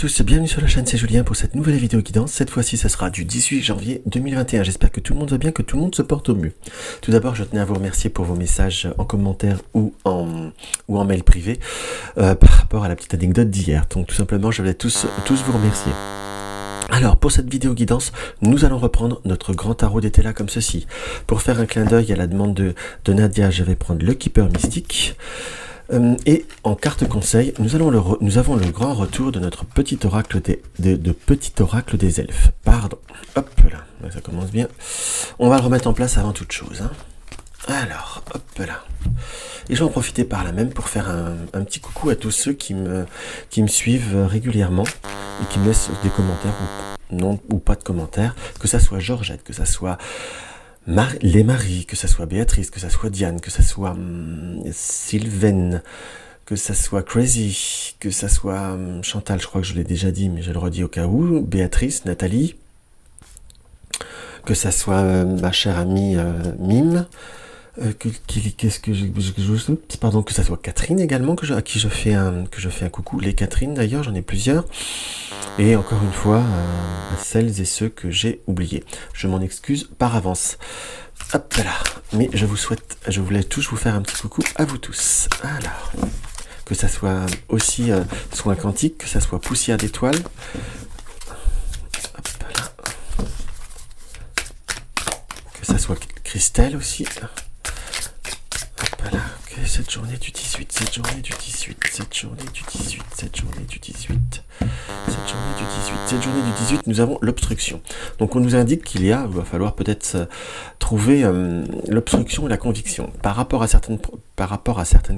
tous, bienvenue sur la chaîne, c'est Julien pour cette nouvelle vidéo guidance. Cette fois-ci, ce sera du 18 janvier 2021. J'espère que tout le monde va bien, que tout le monde se porte au mieux. Tout d'abord, je tenais à vous remercier pour vos messages en commentaire ou en mail privé par rapport à la petite anecdote d'hier. Donc tout simplement, je voulais tous vous remercier. Alors, pour cette vidéo guidance, nous allons reprendre notre grand tarot d'été là comme ceci. Pour faire un clin d'œil à la demande de Nadia, je vais prendre le Keeper Mystique. Et en carte conseil, nous avons le grand retour de notre petit oracle des elfes. Pardon. Hop là, ça commence bien. On va le remettre en place avant toute chose. Hein. Alors, hop là. Et je vais en profiter par là même pour faire un petit coucou à tous ceux qui me suivent régulièrement et qui me laissent des commentaires ou pas de commentaires, que ça soit Georgette, que ça soit les Marie, que ça soit Béatrice, que ça soit Diane, que ça soit Sylvaine, que ça soit Crazy, que ça soit Chantal, je crois que je l'ai déjà dit, mais je le redis au cas où, Béatrice, Nathalie, que ça soit ma chère amie Mime, pardon, que ça soit Catherine également, à qui je fais un coucou, les Catherine d'ailleurs, j'en ai plusieurs, et encore une fois, à celles et ceux que j'ai oubliés. Je m'en excuse par avance. Hop là, mais je voulais tous vous faire un petit coucou à vous tous. Alors, que ça soit aussi soin quantique, que ça soit poussière d'étoiles. Hop là. Que ça soit Christelle aussi. Hop là. Que cette journée du 18, cette journée du 18, cette journée du 18, cette journée du 18. Cette journée du 18, nous avons l'obstruction. Donc on nous indique qu'il va falloir peut-être trouver l'obstruction et la conviction par rapport à certaines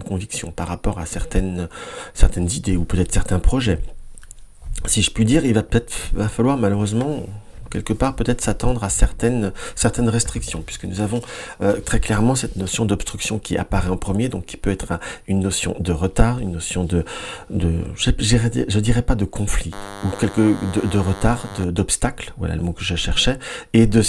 convictions, par rapport à certaines idées ou peut-être certains projets. Si je puis dire, il va falloir malheureusement quelque part peut-être s'attendre à certaines restrictions, puisque nous avons très clairement cette notion d'obstruction qui apparaît en premier, donc qui peut être une notion de retard, une notion je dirais pas de conflit, ou de retard, d'obstacle, voilà le mot que je cherchais, et de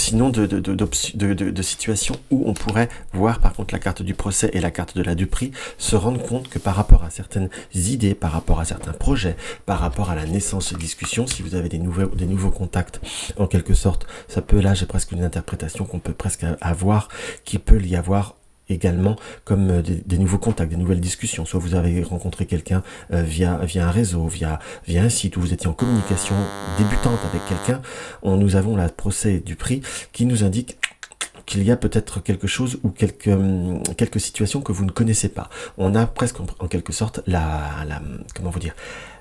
situations où on pourrait voir par contre la carte du procès et la carte de la du prix, se rendre compte que par rapport à certaines idées, par rapport à certains projets, par rapport à la naissance de discussions, si vous avez des nouveaux contacts, en quelque sorte, ça peut, là j'ai presque une interprétation qu'on peut presque avoir, qu'il peut y avoir également comme des nouveaux contacts, des nouvelles discussions, soit vous avez rencontré quelqu'un via un réseau, via un site, où vous étiez en communication débutante avec quelqu'un, nous avons la procès du prix qui nous indique qu'il y a peut-être quelque chose ou quelques situations que vous ne connaissez pas. On a presque en quelque sorte comment vous dire,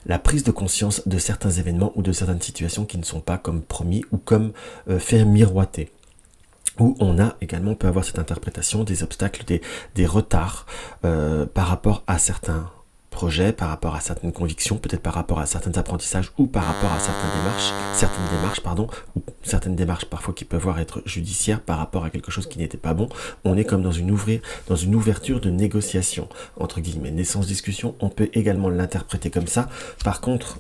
la prise de conscience de certains événements ou de certaines situations qui ne sont pas comme promis ou comme fait miroiter. Où on peut avoir cette interprétation des obstacles, des retards par rapport à certains projets, par rapport à certaines convictions, peut-être par rapport à certains apprentissages ou par rapport à certaines démarches parfois qui peuvent être judiciaires par rapport à quelque chose qui n'était pas bon. On est comme dans une ouverture de négociation, entre guillemets, naissance discussion, on peut également l'interpréter comme ça. Par contre,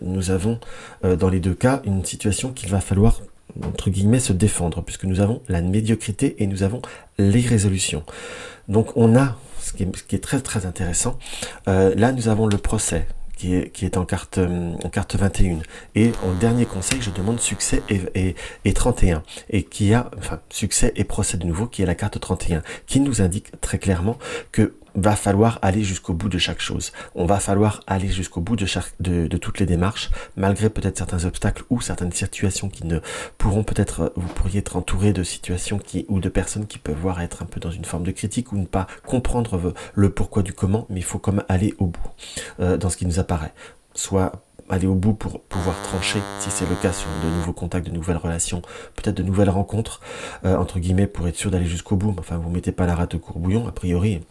nous avons dans les deux cas une situation qu'il va falloir entre guillemets se défendre, puisque nous avons la médiocrité et nous avons l'irrésolution. Donc on a ce qui est très très intéressant, là nous avons le procès qui est en carte 21, et en dernier conseil je demande succès et 31, et qui a succès et procès de nouveau, qui est la carte 31, qui nous indique très clairement que va falloir aller jusqu'au bout de chaque chose. On va falloir aller jusqu'au bout de toutes les démarches, malgré peut-être certains obstacles ou certaines situations qui ne pourront peut-être, vous pourriez être entouré de situations ou de personnes qui peuvent être un peu dans une forme de critique ou ne pas comprendre le pourquoi du comment, mais il faut comme aller au bout dans ce qui nous apparaît. Soit aller au bout pour pouvoir trancher, si c'est le cas, sur de nouveaux contacts, de nouvelles relations, peut-être de nouvelles rencontres, entre guillemets, pour être sûr d'aller jusqu'au bout. Enfin, vous mettez pas la rate au courbouillon, a priori,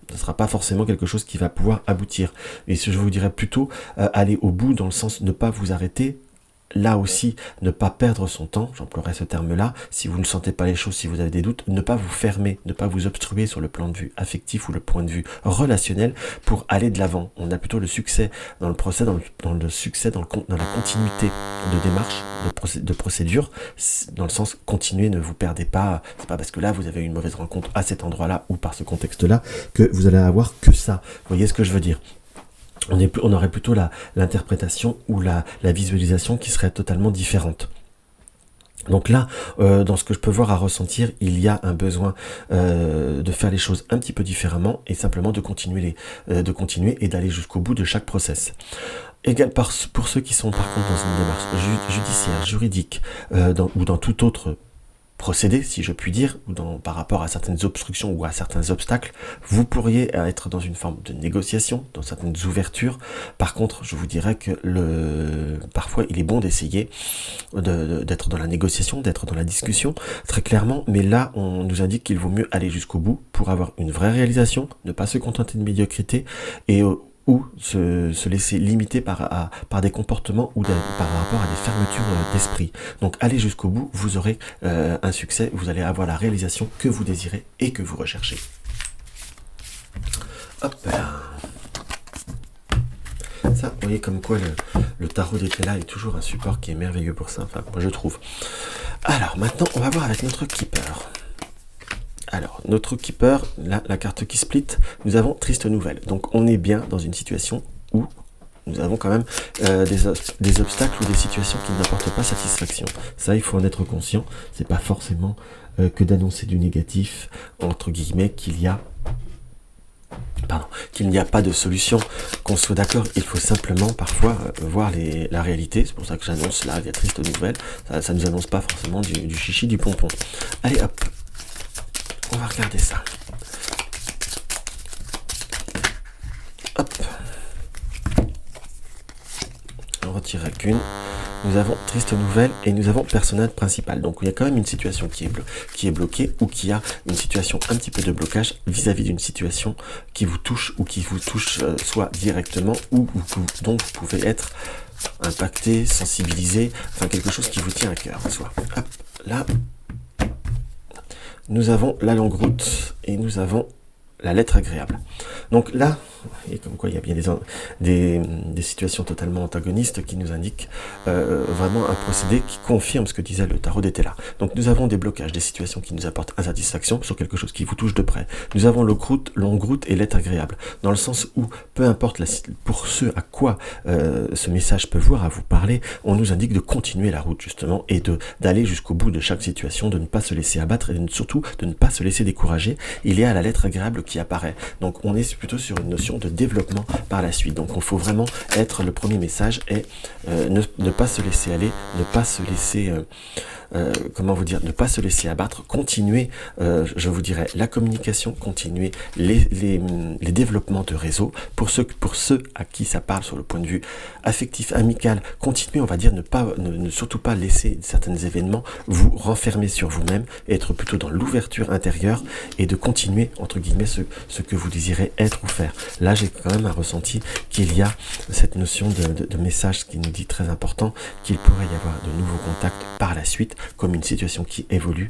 ce ne sera pas forcément quelque chose qui va pouvoir aboutir. Et je vous dirais plutôt aller au bout, dans le sens ne pas vous arrêter. Là aussi, ne pas perdre son temps, j'emploierai ce terme-là, si vous ne sentez pas les choses, si vous avez des doutes, ne pas vous fermer, ne pas vous obstruer sur le plan de vue affectif ou le point de vue relationnel pour aller de l'avant. On a plutôt le succès dans le procès, dans la continuité de démarche, de procédure, dans le sens continuer, ne vous perdez pas, c'est pas parce que là vous avez eu une mauvaise rencontre à cet endroit-là ou par ce contexte-là que vous allez avoir que ça. Vous voyez ce que je veux dire ? on aurait plutôt l'interprétation ou la visualisation qui serait totalement différente. Donc là, dans ce que je peux voir à ressentir, il y a un besoin de faire les choses un petit peu différemment et simplement de continuer et d'aller jusqu'au bout de chaque process. Pour ceux qui sont par contre dans une démarche judiciaire, juridique, ou dans tout autre procédé, si je puis dire, ou par rapport à certaines obstructions ou à certains obstacles, vous pourriez être dans une forme de négociation, dans certaines ouvertures. Par contre, je vous dirais que parfois il est bon d'essayer d'être dans la négociation, d'être dans la discussion, très clairement, mais là on nous indique qu'il vaut mieux aller jusqu'au bout pour avoir une vraie réalisation, ne pas se contenter de médiocrité, ou se laisser limiter par des comportements ou par rapport à des fermetures d'esprit. Donc allez jusqu'au bout, vous aurez un succès, vous allez avoir la réalisation que vous désirez et que vous recherchez. Hop là. Ça, vous voyez comme quoi le tarot d'Etela est toujours un support qui est merveilleux pour ça, enfin moi je trouve. Alors maintenant on va voir avec notre keeper. Alors, notre keeper, là, la carte qui split, nous avons triste nouvelle. Donc, on est bien dans une situation où nous avons quand même des obstacles ou des situations qui n'apportent pas satisfaction. Ça, il faut en être conscient. C'est pas forcément que d'annoncer du négatif, entre guillemets, qu'il n'y a pas de solution. Qu'on soit d'accord, il faut simplement parfois voir la réalité. C'est pour ça que j'annonce là, la triste nouvelle. Ça ne nous annonce pas forcément du chichi, du pompon. Allez, hop. On va regarder ça. Hop. On retire qu'une. Nous avons triste nouvelle et nous avons personnage principal. Donc il y a quand même une situation qui est bloquée ou qui a une situation un petit peu de blocage vis-à-vis d'une situation qui vous touche ou qui vous touche soit directement ou dont vous pouvez être impacté, sensibilisé, enfin quelque chose qui vous tient à cœur. Soit. Hop, là. Nous avons la longue route et nous avons la lettre agréable. Donc là, et comme quoi il y a bien des situations totalement antagonistes qui nous indiquent vraiment un procédé qui confirme ce que disait le tarot d'Etela. Donc nous avons des blocages, des situations qui nous apportent insatisfaction sur quelque chose qui vous touche de près. Nous avons longue route et lettre agréable, dans le sens où, peu importe pour ce à quoi ce message peut voir à vous parler, on nous indique de continuer la route justement et d'aller jusqu'au bout de chaque situation, de ne pas se laisser abattre et surtout de ne pas se laisser décourager. Il y a la lettre agréable qui apparaît. Donc on est plutôt sur une notion de développement par la suite. Donc il faut vraiment le premier message est ne pas se laisser aller, ne pas se laisser ne pas se laisser abattre, continuer, je vous dirais, la communication, continuer les développements de réseau, pour ceux à qui ça parle sur le point de vue affectif, amical, continuer, on va dire, ne surtout pas laisser certains événements vous renfermer sur vous-même, être plutôt dans l'ouverture intérieure et de continuer, entre guillemets, ce que vous désirez être ou faire. Là, j'ai quand même un ressenti qu'il y a cette notion de message qui nous dit très important, qu'il pourrait y avoir de nouveaux contacts par la suite, comme une situation qui évolue,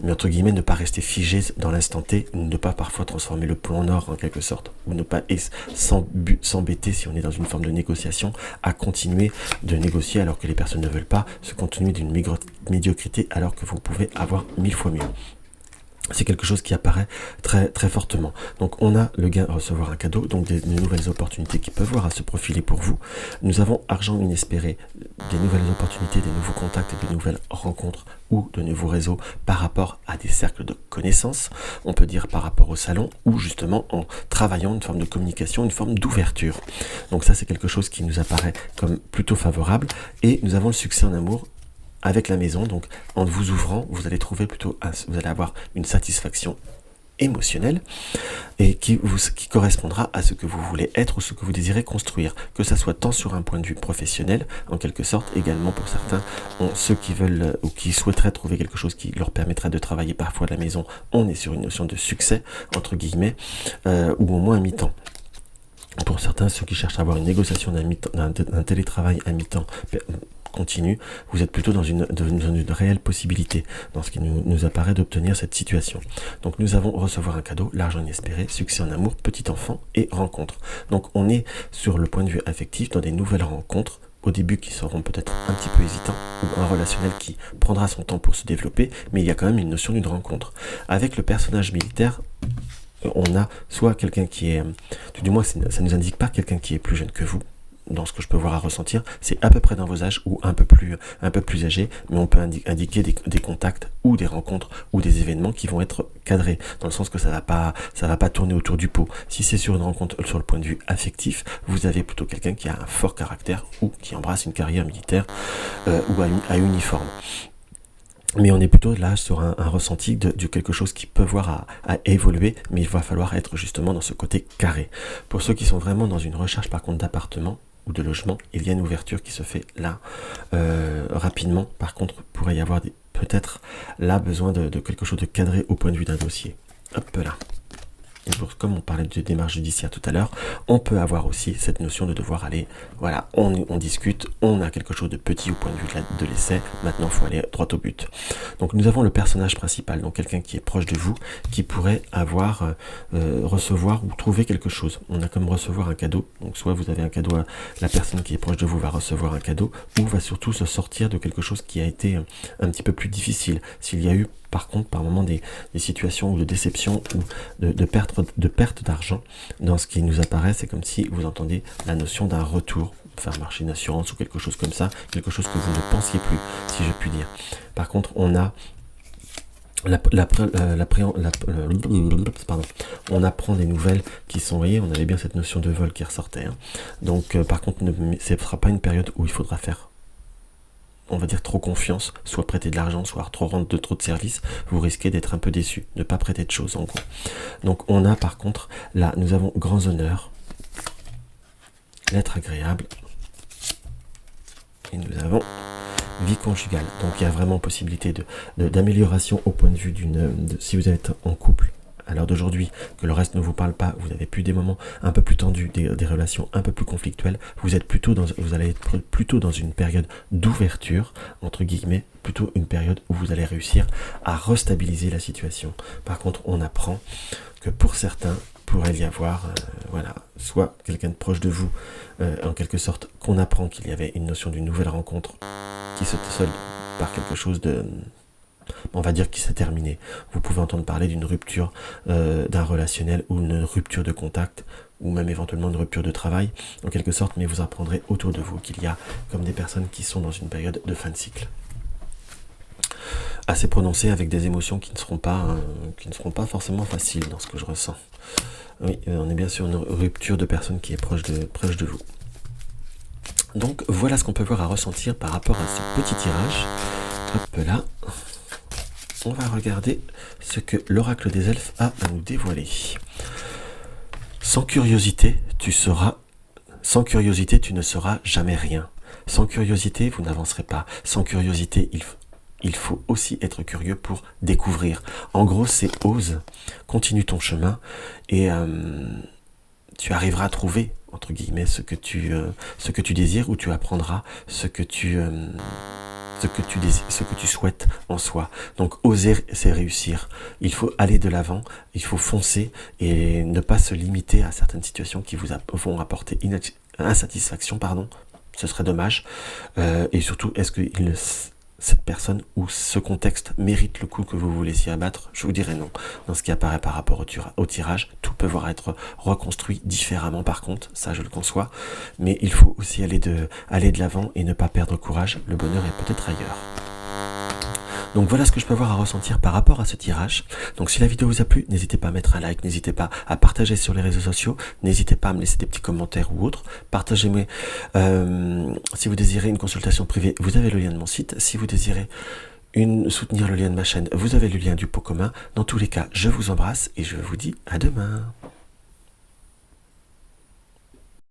mais entre guillemets ne pas rester figé dans l'instant T, ne pas parfois transformer le plomb en or en quelque sorte, ou ne pas s'embêter si on est dans une forme de négociation, à continuer de négocier alors que les personnes ne veulent pas, se continuer d'une médiocrité alors que vous pouvez avoir 1000 fois mieux. C'est quelque chose qui apparaît très très fortement. Donc on a le gain à recevoir un cadeau, donc des nouvelles opportunités qui peuvent voir à se profiler pour vous. Nous avons argent inespéré, des nouvelles opportunités, des nouveaux contacts, des nouvelles rencontres ou de nouveaux réseaux par rapport à des cercles de connaissances, on peut dire par rapport au salon, ou justement en travaillant une forme de communication, une forme d'ouverture. Donc ça c'est quelque chose qui nous apparaît comme plutôt favorable. Et nous avons le succès en amour avec la maison, donc en vous ouvrant, vous allez avoir une satisfaction émotionnelle et qui correspondra à ce que vous voulez être ou ce que vous désirez construire, que ça soit tant sur un point de vue professionnel, en quelque sorte, également pour certains, ceux qui veulent ou qui souhaiteraient trouver quelque chose qui leur permettrait de travailler parfois à la maison, on est sur une notion de succès, entre guillemets, ou au moins à mi-temps. Pour certains, ceux qui cherchent à avoir une négociation d'un télétravail à mi-temps continue, vous êtes plutôt dans une réelle possibilité dans ce qui nous apparaît d'obtenir cette situation. Donc nous avons recevoir un cadeau, l'argent inespéré, succès en amour, petit enfant et rencontre. Donc on est sur le point de vue affectif dans des nouvelles rencontres, au début qui seront peut-être un petit peu hésitants, ou un relationnel qui prendra son temps pour se développer, mais il y a quand même une notion d'une rencontre. Avec le personnage militaire, on a soit quelqu'un qui est, tout du moins ça nous indique pas quelqu'un qui est plus jeune que vous, dans ce que je peux voir à ressentir, c'est à peu près dans vos âges ou un peu plus âgé, mais on peut indiquer des contacts ou des rencontres ou des événements qui vont être cadrés, dans le sens que ça va pas tourner autour du pot. Si c'est sur une rencontre sur le point de vue affectif, vous avez plutôt quelqu'un qui a un fort caractère ou qui embrasse une carrière militaire ou à uniforme. Mais on est plutôt là sur un ressenti de quelque chose qui peut voir à évoluer, mais il va falloir être justement dans ce côté carré. Pour ceux qui sont vraiment dans une recherche par contre d'appartement ou de logement, il y a une ouverture qui se fait là rapidement. Par contre, pourrait y avoir peut-être là besoin de quelque chose de cadré au point de vue d'un dossier. Hop là. Comme on parlait de démarche judiciaire tout à l'heure, on peut avoir aussi cette notion de devoir aller, voilà, on discute, on a quelque chose de petit au point de vue de l'essai, maintenant il faut aller droit au but. Donc nous avons le personnage principal, donc quelqu'un qui est proche de vous, qui pourrait avoir, recevoir ou trouver quelque chose. On a comme recevoir un cadeau, donc soit vous avez un cadeau, la personne qui est proche de vous va recevoir un cadeau, ou va surtout se sortir de quelque chose qui a été un petit peu plus difficile. S'il y a eu par contre par moment des situations de déception ou de perte d'argent, dans ce qui nous apparaît, c'est comme si vous entendez la notion d'un retour, faire marcher une assurance ou quelque chose comme ça, quelque chose que vous ne pensiez plus, si je puis dire. Par contre, on a on apprend des nouvelles qui sont, vous voyez, on avait bien cette notion de vol qui ressortait, hein. Donc par contre, ce ne sera pas une période où il faudra faire, on va dire, trop confiance, soit prêter de l'argent, soit rendre trop de services, vous risquez d'être un peu déçu, ne pas prêter de choses en gros. Donc on a par contre, là, nous avons grands honneurs, lettre agréable, et nous avons vie conjugale. Donc il y a vraiment possibilité d'amélioration au point de vue si vous êtes en couple, à l'heure d'aujourd'hui, que le reste ne vous parle pas, vous avez plus des moments un peu plus tendus, des relations un peu plus conflictuelles, vous allez être plutôt dans une période d'ouverture, entre guillemets, plutôt une période où vous allez réussir à restabiliser la situation. Par contre, on apprend que pour certains, pourrait y avoir, voilà, soit quelqu'un de proche de vous, en quelque sorte, qu'on apprend qu'il y avait une notion d'une nouvelle rencontre qui se solde par quelque chose de, on va dire, qui s'est terminé. Vous pouvez entendre parler d'une rupture d'un relationnel ou une rupture de contact, ou même éventuellement une rupture de travail, en quelque sorte, mais vous apprendrez autour de vous qu'il y a comme des personnes qui sont dans une période de fin de cycle. Assez prononcées, avec des émotions qui ne seront pas forcément faciles dans ce que je ressens. Oui, on est bien sur une rupture de personne qui est proche de vous. Donc voilà ce qu'on peut voir à ressentir par rapport à ce petit tirage. Hop là. On va regarder ce que l'oracle des elfes a à nous dévoiler. Sans curiosité, tu ne seras jamais rien. Sans curiosité, vous n'avancerez pas. Sans curiosité, il faut aussi être curieux pour découvrir. En gros, c'est ose, continue ton chemin et tu arriveras à trouver, entre guillemets, ce que tu désires, ou tu apprendras ce que tu souhaites en soi. Donc oser, c'est réussir. Il faut aller de l'avant, il faut foncer et ne pas se limiter à certaines situations qui vous vont apporter insatisfaction, ce serait dommage. Et surtout, est-ce que cette personne ou ce contexte mérite le coup que vous vous laissiez abattre? Je vous dirais non. Dans ce qui apparaît par rapport au tirage, tout peut être reconstruit différemment par contre, ça je le conçois, mais il faut aussi aller de l'avant et ne pas perdre courage, le bonheur est peut-être ailleurs. Donc voilà ce que je peux avoir à ressentir par rapport à ce tirage. Donc si la vidéo vous a plu, n'hésitez pas à mettre un like, n'hésitez pas à partager sur les réseaux sociaux, n'hésitez pas à me laisser des petits commentaires ou autres. Partagez-moi si vous désirez une consultation privée, vous avez le lien de mon site. Si vous désirez soutenir le lien de ma chaîne, vous avez le lien du pot commun. Dans tous les cas, je vous embrasse et je vous dis à demain.